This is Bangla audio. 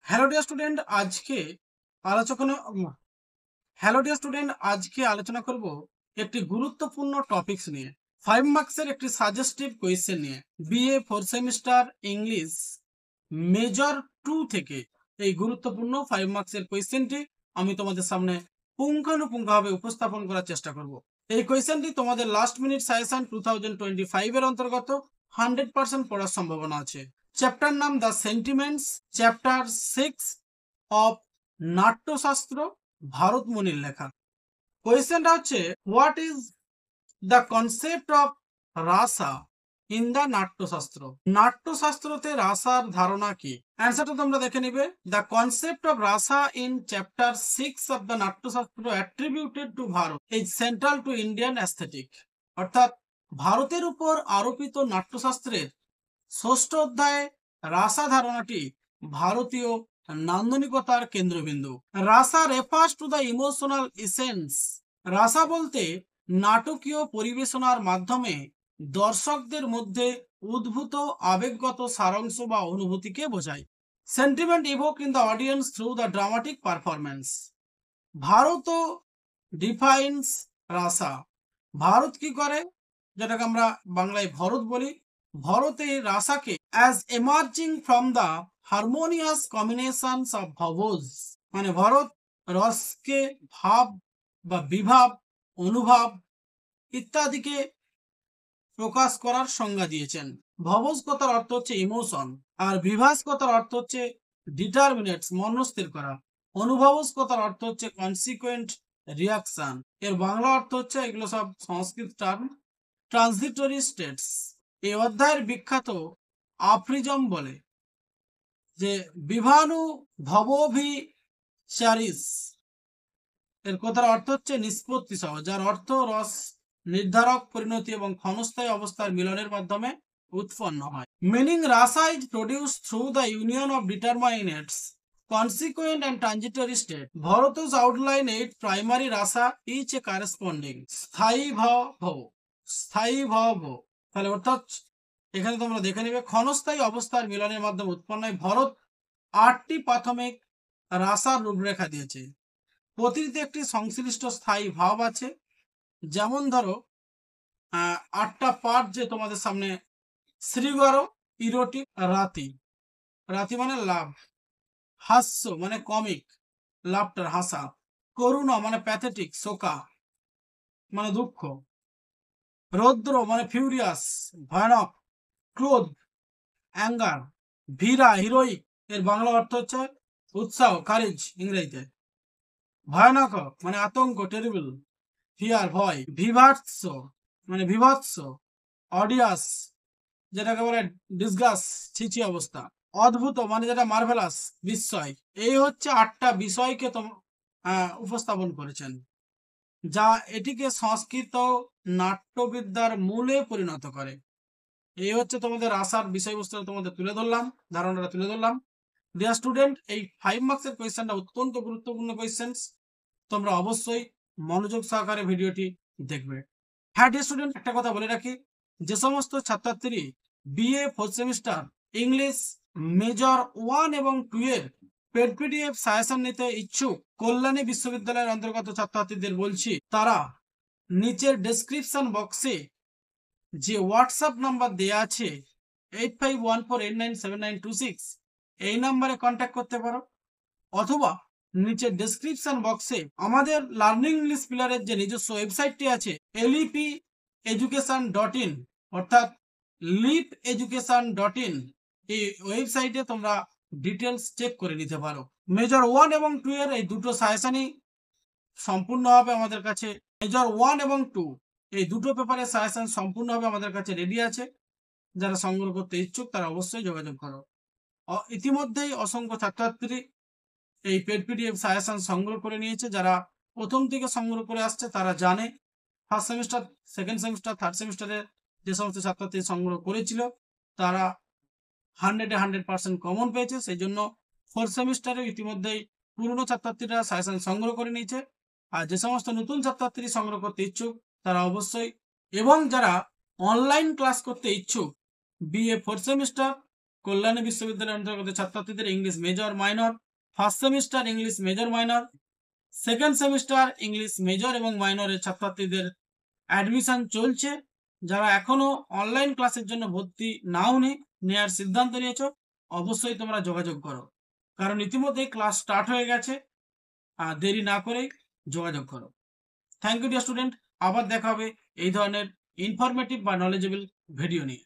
হ্যালো ডিয়ার স্টুডেন্ট আলোচনা হ্যালো ডিয়ার স্টুডেন্ট আজকে আলোচনা করব একটি গুরুত্বপূর্ণ টপিকস নিয়ে 5 মার্কসের একটি সাজেস্টিভ কোয়েশ্চেন নিয়ে বিএ 4 সেমিস্টার ইংলিশ মেজর 2 থেকে এই গুরুত্বপূর্ণ 5 মার্কসের কোয়েশ্চেনটি আমি তোমাদের সামনে পুঙ্খানুপুঙ্খভাবে উপস্থাপন করার চেষ্টা করব। এই কোয়েশ্চেনটি তোমাদের লাস্ট মিনিট সাজেশন 2025 এর অন্তর্গত 100% পড়ার সম্ভাবনা আছে। চ্যাপ্টার নাম the sentiments, chapter 6 of Natyashastra, Bharat মুনির লেখা। কোয়েশ্চেনটা হচ্ছে what is the concept of rasa in the Natyashastra. নাট্যশাস্ত্রতে রাসার ধারণা কি? অ্যান্সারটা তোমরা দেখে নিবে। The concept of rasa in chapter 6 of the Natyashastra attributed to Bharat is central to Indian aesthetic. অর্থাৎ ভারতের উপর আরোপিত নাট্যশাস্ত্রের 6ষ্ঠ অধ্যায়ে রাসা ধারণাটি ভারতীয় নান্দনিকতার কেন্দ্রবিন্দু। Rasa refers to the emotional essence. Rasa বলতে নাটকীয় পরিবেশনার মাধ্যমে দর্শকদের মধ্যে উদ্ভূত আবেগগত সারাংশ বা অনুভূতিকে বোঝায়। Sentiment evoke in the audience through the dramatic performance. Bharat defines rasa. Bharat কি করে, যেটাকে আমরা বাংলায় ভরত বলি, ভরতে রাসাকে as emerging from the harmonious combinations of ভাবস, মানে ভরত রসকে ভাব বা বিভাব, অনুভব ইত্যাদিকে প্রকাশ করার সংজ্ঞা দিয়েছেন। ভবস কথার অর্থ হচ্ছে ইমোশন, আর বিভাস কথার অর্থ হচ্ছে ডিটারমিনেটস, মনস্থির করা। অনুভবস কথার অর্থ হচ্ছে কনসিকুয়েন্ট রিয়াকশন। এর বাংলা অর্থ হচ্ছে, এগুলো সব সংস্কৃত টার্ম, ট্রানজিটরি স্টেটস। এই অধ্যায়ের বিখ্যাত আফ্রিজম বলে যে বিভানু ভবভিচারিস, এর কথার অর্থ হচ্ছে নিষ্পত্তি সহ, যার অর্থ রস নির্ধারক, পরিণতি এবং ক্ষণস্থায়ী অবস্থার মিলনের মাধ্যমে উৎপন্ন হয়। Meaning rasa is produce through the union of determinants, consequent and transitory state. Bharatus outline 8 primary rasa, each a corresponding স্থায়ী ভাব। স্থায়ী ভাব তাহলে অর্থাৎ এখানে তোমরা দেখে নেবে ক্ষণস্থায়ী অবস্থার মিলনের মাধ্যমে উৎপন্ন হয়। ভরত 8টি প্রাথমিক রাসার রূপরেখা দিয়েছে। প্রতিটিতে একটি সংশ্লিষ্ট স্থায়ী ভাব আছে। যেমন ধরো 8টা পার্ট যে তোমাদের সামনে, শ্রীগর ইরোটিক, রাতি, রাতি মানে লাভ, হাস্য মানে কমিক, লাফটার হাসা, করুণা মানে প্যাথেটিক, শোকা মানে দুঃখ, রৌদ্র মানে ফিউরিয়াস, ভয়ানক, ক্রোধ অ্যাঙ্গার, ভীরা হিরোইক, এর বাংলা অর্থ হচ্ছে উৎসাহ, কারেজ ইংরেজিতে, ভয়ানক মানে আতঙ্ক, টেরিবল, ফিয়ার ভয়, বিভৎস মানে বিভৎস, অডিয়াস যেটাকে বলে ডিসগাস, ছিচি অবস্থা, অদ্ভুত মানে যেটা মার্ভেলাস, বিস্ময়। এই হচ্ছে 8টা বিষয়কে উপস্থাপন করেছেন, যা এটিকে সংস্কৃত নাট্যবিদ্যার মূলে পরিণত করে। এই হচ্ছে তোমাদের আশার বিষয়বস্তু তোমাদের তুলে ধরলাম, ধারণাটা তুলে ধরলাম। ডিয়ার স্টুডেন্ট, এই 5 মার্কসের কোয়েশ্চেনটা অত্যন্ত গুরুত্বপূর্ণ কোয়েশ্চেন, তোমরা অবশ্যই মনোযোগ সহকারে ভিডিওটি দেখবে। হ্যাঁ ডিয়ার স্টুডেন্ট, একটা কথা বলে রাখি, যে সমস্ত ছাত্রছাত্রী বিএ 4 সেমিস্টার ইংলিশ মেজর 1 এবং 2 এর পেড পিডিএফ সাজেশন নিতে ইচ্ছুক, কল্যাণী বিশ্ববিদ্যালয়ের অন্তর্গত ছাত্রছাত্রীদের বলছি, তারা নিচের ডেসক্রিপশন বক্সে যে হোয়াটসঅ্যাপ নাম্বার দেয়া আছে 8514897926, এই নাম্বারে কন্ট্যাক্ট করতে পারো, অথবা নিচে ডেসক্রিপশন বক্সে আমাদের লার্নিং ইংলিশ পিলারের যে নিজস্ব ওয়েবসাইটটি আছে lepeducation.in, অর্থাৎ lepeducation.in, এই ওয়েবসাইটে তোমরা ডিটেলস চেক করে নিতে পারো। মেজর 1 এবং 2 এর এই দুটো সাজেশনই সম্পূর্ণভাবে আমাদের কাছে, মেজর 1 এবং 2 এই দুটো পেপারের সাজেশন সম্পূর্ণভাবে আমাদের কাছে রেডি আছে। যারা সংগ্রহ করতে ইচ্ছুক তারা অবশ্যই যোগাযোগ করো। ইতিমধ্যেই অসংখ্য ছাত্রছাত্রী এই পেড পিডিএফ সাজেশন সংগ্রহ করে নিয়েছে। যারা প্রথম থেকে সংগ্রহ করে আসছে তারা জানে, first semester, second semester, third সেমিস্টারে যে সমস্ত ছাত্রছাত্রী সংগ্রহ করেছিল তারা 100% কমন পেয়েছে। সেই জন্য 4 সেমিস্টারে ইতিমধ্যেই পুরনো ছাত্রছাত্রীরা সাজেশন সংগ্রহ করে নিয়েছে। আর যে সমস্ত নতুন ছাত্রছাত্রী সংগ্রহ করতে ইচ্ছুক তারা অবশ্যই, এবং যারা অনলাইন ক্লাস করতে ইচ্ছুক বিএ 4 সেমিস্টার কল্যাণী বিশ্ববিদ্যালয়ের অন্তর্গত ছাত্রছাত্রীদের English major minor, first semester English major minor, second semester English major এবং মাইনরের ছাত্রছাত্রীদের অ্যাডমিশন চলছে। যারা এখনো অনলাইন ক্লাসের জন্য ভর্তি নাও নেওয়ার সিদ্ধান্ত নিয়েছো, অবশ্যই তোমরা যোগাযোগ করো, কারণ ইতিমধ্যে ক্লাস স্টার্ট হয়ে গেছে। আর দেরি না করেই যোগাযোগ করো। Thank you dear student. আবার দেখা হবে এই ধরনের ইনফরমেটিভ বা নলেজেবল ভিডিও নিয়ে।